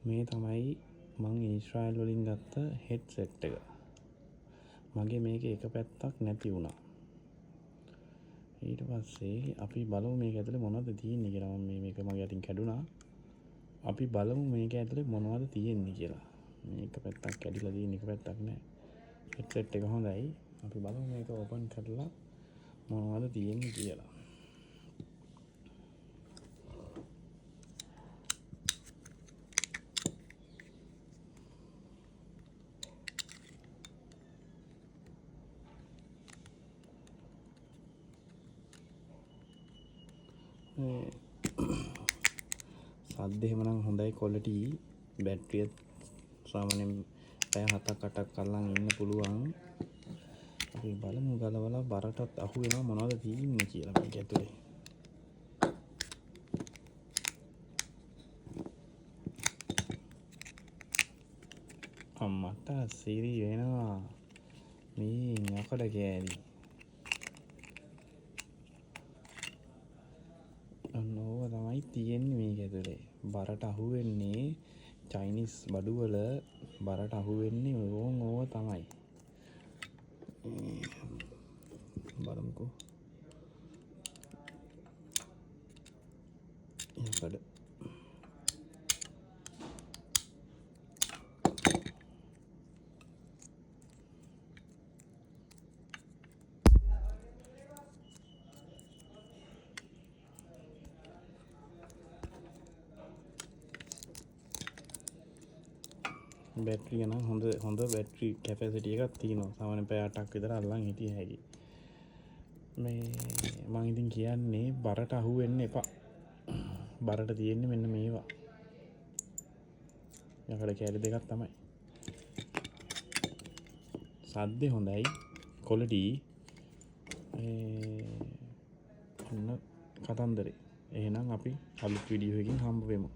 මේ තමයි මං ඊශ්‍රායල් වලින් ගත්ත හෙඩ්සෙට් එක. මගේ මේක එක පැත්තක් නැති වුණා. ඊට පස්සේ අපි බලමු මේක ඇතුලේ මොනවද තියෙන්නේ කියලා. මම මේක මගේ අතින් කැඩුනා. අපි බලමු මේක ඇතුලේ මොනවද තියෙන්නේ කියලා. මේක පැත්තක් කැඩිලා තියෙන එක පැත්තක් නෑ. හෙඩ්සෙට් එක හොඳයි. අපි බලමු මේක ඕපන් කරලා මොනවද තියෙන්නේ කියලා. සද්ද එහෙමනම් හොඳයි ක්වොලිටි. බැටරිය සාමාන්‍යයෙන් පැය 7-8ක් අල්ලන් ඉන්න පුළුවන්. අපි බලමු ගලවලා බරටත් අහු වෙනවා මොනවද තියෙන්නේ කියලා මේක ඇතුලේ. අම්මට සිරි වෙනවා මේ යකඩ කෑලි. ඕව තමයි තියෙන්නේ මේක ඇතුලේ. බරට අහු වෙන්නේ චයිනීස් බඩුවල බරට අහු වෙන්නේ ඕව තමයි. බලමුකෝ. යකඩ බැටරිය නම් හොඳ බැටරි කැපැසිටි එකක් තියෙනවා. සාමාන්‍යයෙන් පැය 8ක් විතර අල්ලන් හිටිය හැකි. මේ මම ඉතින් කියන්නේ බරට අහු වෙන්න එපා. බරට තියෙන්නේ මෙන්න මේවා. යකඩ කෑලි දෙකක් තමයි. සද්දේ හොඳයි. ක්වොලිටි ඔන්න කතන්දරේ. එහෙනම් අපි අලුත් වීඩියෝ එකකින් හම්බ වෙමු.